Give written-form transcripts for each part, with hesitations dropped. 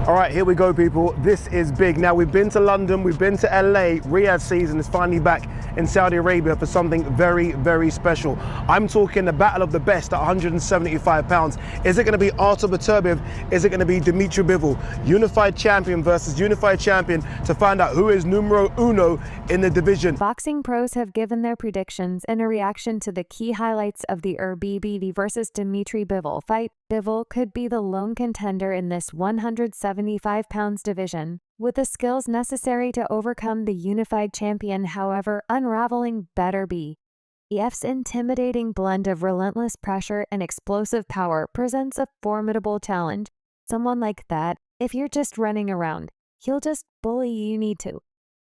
All right, here we go, people. This is big. Now, we've been to London, we've been to LA. Riyadh season is finally back in Saudi Arabia for something very, very special. I'm talking the battle of the best at 175 pounds. Is it going to be Artur Beterbiev? Is it going to be Dmitry Bivol? Unified champion versus unified champion to find out who is numero uno in the division. Boxing pros have given their predictions in a reaction to the key highlights of the Artur Beterbiev versus Dmitry Bivol fight. Bivol could be the lone contender in this 175 pounds division, with the skills necessary to overcome the unified champion. However, unraveling Beterbiev's intimidating blend of relentless pressure and explosive power presents a formidable challenge. Someone like that, if you're just running around, he'll just bully you. Need to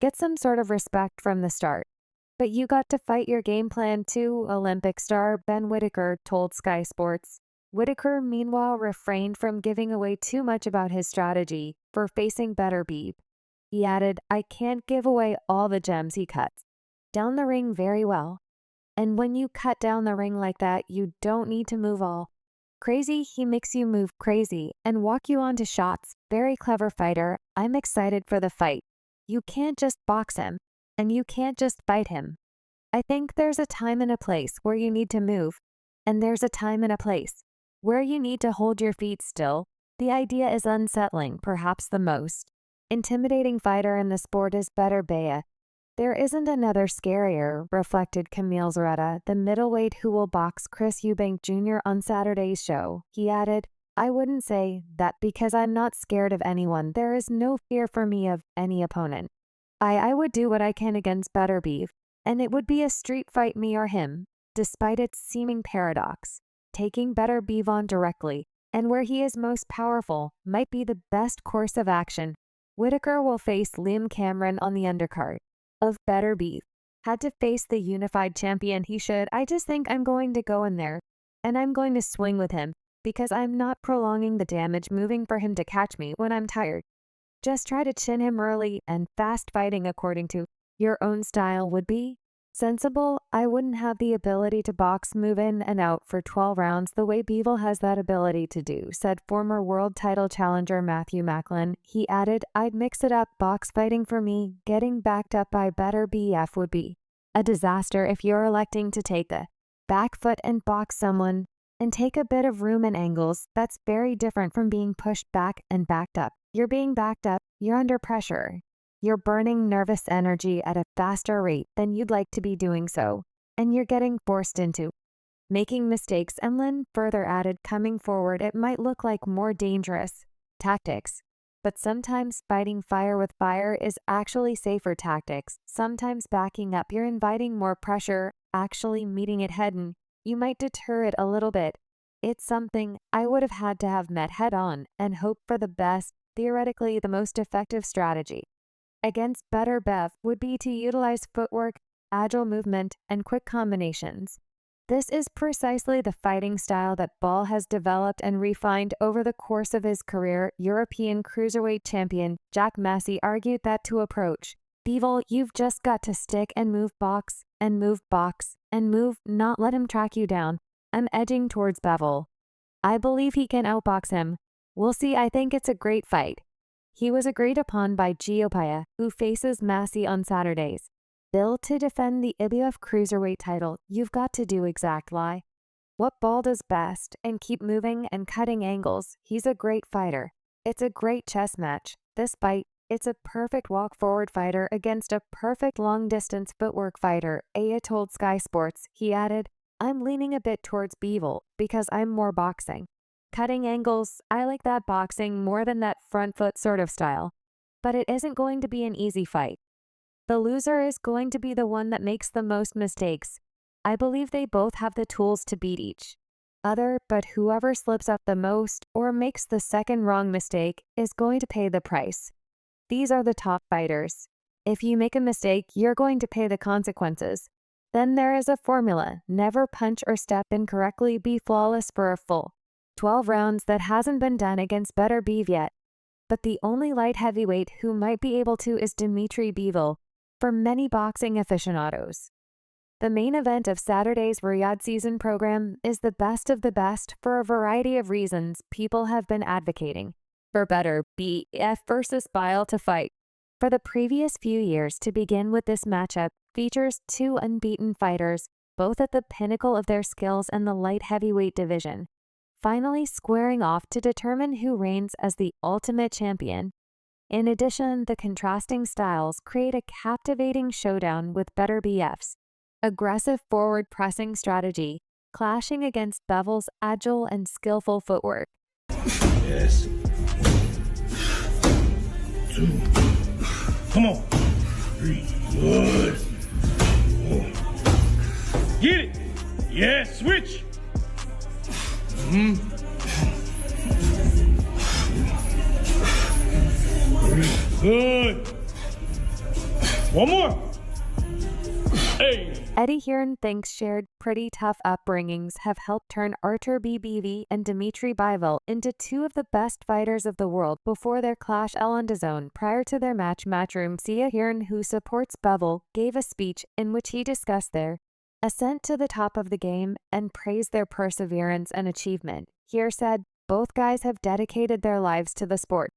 get some sort of respect from the start. But you got to fight your game plan too, Olympic star Ben Whittaker told Sky Sports. Whittaker, meanwhile, refrained from giving away too much about his strategy for facing Beterbiev. He added, "I can't give away all the gems he cuts down the ring very well. And when you cut down the ring like that, you don't need to move all crazy. He makes you move crazy and walk you onto shots. Very clever fighter. I'm excited for the fight. You can't just box him, and you can't just fight him. I think there's a time and a place where you need to move, and there's a time and a place where you need to hold your feet still. The idea is unsettling. Perhaps the most intimidating fighter in the sport is Beterbiev. There isn't another scarier," reflected Camille Zaretta, the middleweight who will box Chris Eubank Jr. on Saturday's show. He added, "I wouldn't say that because I'm not scared of anyone. There is no fear for me of any opponent. I would do what I can against Beterbiev, and it would be a street fight, me or him." Despite its seeming paradox, taking Beterbiev on directly, and where he is most powerful, might be the best course of action. Whittaker will face Liam Cameron on the undercard of Beterbiev. Had to face the unified champion, he should. I just think I'm going to go in there, and I'm going to swing with him, because I'm not prolonging the damage moving for him to catch me when I'm tired. Just try to chin him early, and fast fighting according to your own style would be sensible. I wouldn't have the ability to box, move in and out for 12 rounds the way Bivol has that ability to do, said former world title challenger Matthew Macklin. He added, "I'd mix it up. Box fighting for me, getting backed up by Beterbiev would be a disaster if you're electing to take a back foot and box someone and take a bit of room and angles. That's very different from being pushed back and backed up. You're being backed up, you're under pressure. You're burning nervous energy at a faster rate than you'd like to be doing so, and you're getting forced into making mistakes." And Lin further added, "Coming forward, it might look like more dangerous tactics, but sometimes fighting fire with fire is actually safer tactics. Sometimes backing up, you're inviting more pressure, actually meeting it head on. You might deter it a little bit. It's something I would have had to have met head on and hope for the best. Theoretically, the most effective strategy against Beterbiev would be to utilize footwork, agile movement, and quick combinations. This is precisely the fighting style that Ball has developed and refined over the course of his career." European cruiserweight champion Jack Massey argued that to approach Bivol, you've just got to stick and move, box and move, box and move, not let him track you down. I'm edging towards Bivol. I believe he can outbox him. We'll see. I think it's a great fight. He was agreed upon by Giopaya, who faces Massey on Saturdays. Bill to defend the IBF cruiserweight title. You've got to do exactly what Ball does best and keep moving and cutting angles. He's a great fighter. It's a great chess match. This fight, it's a perfect walk-forward fighter against a perfect long-distance footwork fighter, Aya told Sky Sports. He added, "I'm leaning a bit towards Bivol because I'm more boxing. Cutting angles, I like that boxing more than that front foot sort of style. But it isn't going to be an easy fight. The loser is going to be the one that makes the most mistakes. I believe they both have the tools to beat each other, but whoever slips up the most or makes the second wrong mistake is going to pay the price. These are the top fighters. If you make a mistake, you're going to pay the consequences. Then there is a formula. Never punch or step incorrectly. Be flawless for a full 12 rounds. That hasn't been done against Beterbiev yet. But the only light heavyweight who might be able to is Dmitry Bivol for many boxing aficionados. The main event of Saturday's Riyadh season program is the best of the best for a variety of reasons people have been advocating. for Beterbiev versus Bivol to fight. For the previous few years, to begin with, this matchup features two unbeaten fighters, both at the pinnacle of their skills in the light heavyweight division, finally squaring off to determine who reigns as the ultimate champion. In addition, the contrasting styles create a captivating showdown with Beterbiev's aggressive forward pressing strategy, clashing against Bivol's agile and skillful footwork. Yes. 2. Come on. 3. Good. 4. Get it. Yes, switch. Good. One more. Hey. Eddie Hearn thinks shared pretty tough upbringings have helped turn Artur Beterbiev and Dmitry Bivol into two of the best fighters of the world before their clash on DAZN. Prior to their Matchroom, Hearn, who supports Bivol, gave a speech in which he discussed their ascent to the top of the game and praised their perseverance and achievement. Hearn said, "Both guys have dedicated their lives to the sport.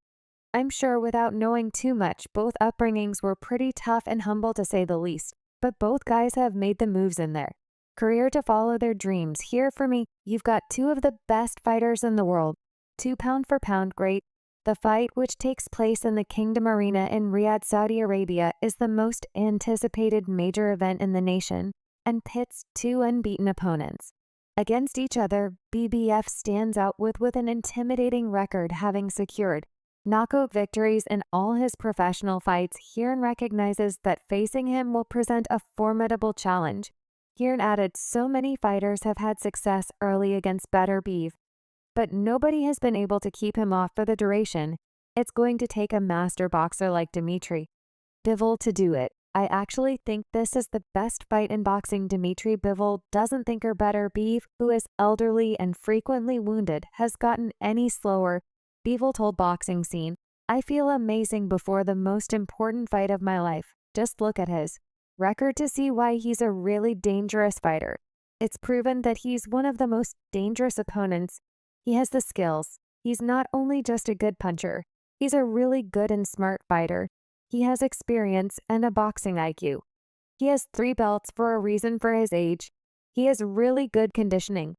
I'm sure without knowing too much, both upbringings were pretty tough and humble to say the least. But both guys have made the moves in their career to follow their dreams. Here for me, you've got two of the best fighters in the world, 2 pound for pound great. The fight, which takes place in the Kingdom Arena in Riyadh, Saudi Arabia, is the most anticipated major event in the nation and pits two unbeaten opponents against each other. BBF stands out with an intimidating record, having secured knockout victories in all his professional fights. Hearn recognizes that facing him will present a formidable challenge. Hearn added, "So many fighters have had success early against Beterbiev, but nobody has been able to keep him off for the duration. It's going to take a master boxer like Dmitry Bivol to do it. I actually think this is the best fight in boxing. Dmitry Bivol doesn't think Beterbiev, who is elderly and frequently wounded, has gotten any slower." Bivol told Boxing Scene, "I feel amazing before the most important fight of my life. Just look at his record to see why he's a really dangerous fighter. It's proven that he's one of the most dangerous opponents. He has the skills. He's not only just a good puncher, he's a really good and smart fighter. He has experience and a boxing IQ. He has 3 belts for a reason for his age. He has really good conditioning.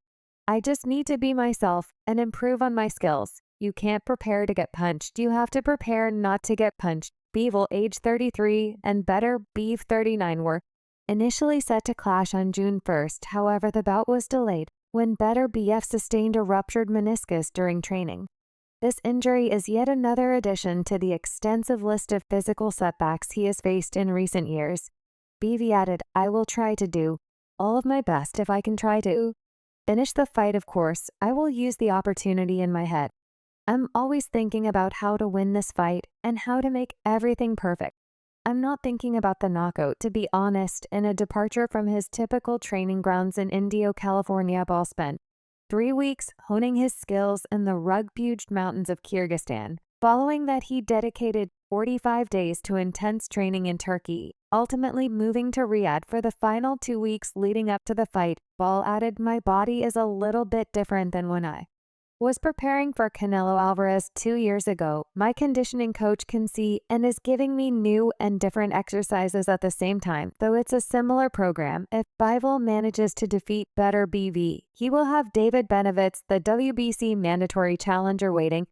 I just need to be myself and improve on my skills. You can't prepare to get punched. You have to prepare not to get punched." Bivol, age 33, and Beterbiev, 39, were initially set to clash on June 1st. However, the bout was delayed when Beterbiev sustained a ruptured meniscus during training. This injury is yet another addition to the extensive list of physical setbacks he has faced in recent years. Bivol added, "I will try to do all of my best. If I can try to finish the fight, of course, I will use the opportunity in my head. I'm always thinking about how to win this fight and how to make everything perfect. I'm not thinking about the knockout, to be honest." In a departure from his typical training grounds in Indio, California, Bivol spent 3 weeks honing his skills in the rugged mountains of Kyrgyzstan. Following that, he dedicated 45 days to intense training in Turkey, ultimately moving to Riyadh for the final 2 weeks leading up to the fight. Bivol added, "My body is a little bit different than when I was preparing for Canelo Alvarez 2 years ago. My conditioning coach can see and is giving me new and different exercises at the same time, though it's a similar program. If Bivol manages to defeat Beterbiev, he will have David Benavidez, the WBC mandatory challenger, waiting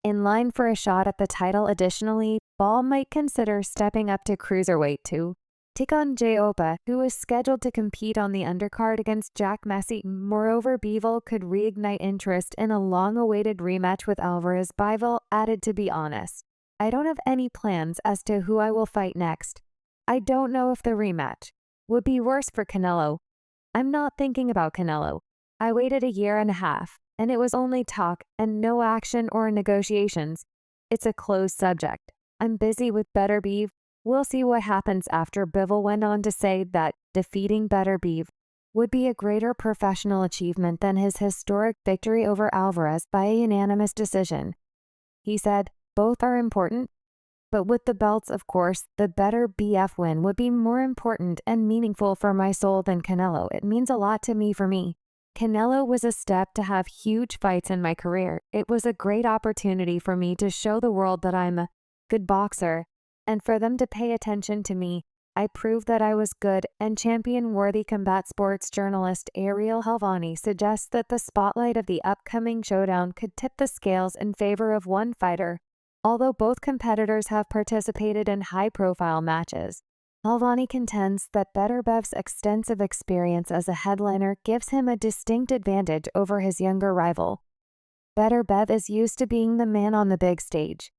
in line for a shot at the title. Additionally, Bivol might consider stepping up to cruiserweight to take on Jay Opa, who is scheduled to compete on the undercard against Jack Messi. Moreover, Bivol could reignite interest in a long-awaited rematch with Alvarez." Bivol added, "To be honest, I don't have any plans as to who I will fight next. I don't know if the rematch would be worse for Canelo. I'm not thinking about Canelo. I waited 1.5 years, and it was only talk and no action or negotiations. It's a closed subject. I'm busy with Beterbiev. We'll see what happens after." Bivol went on to say that defeating Beterbiev would be a greater professional achievement than his historic victory over Alvarez by a unanimous decision. He said, "Both are important, but with the belts, of course, the Beterbiev win would be more important and meaningful for my soul than Canelo. It means a lot to me. For me, Canelo was a step to have huge fights in my career. It was a great opportunity for me to show the world that I'm a good boxer, and for them to pay attention to me. I proved that I was good, and champion-worthy combat sports journalist Ariel Helvani suggests that the spotlight of the upcoming showdown could tip the scales in favor of one fighter, although both competitors have participated in high-profile matches. Helvani contends that Beterbiev's extensive experience as a headliner gives him a distinct advantage over his younger rival. Beterbiev is used to being the man on the big stage.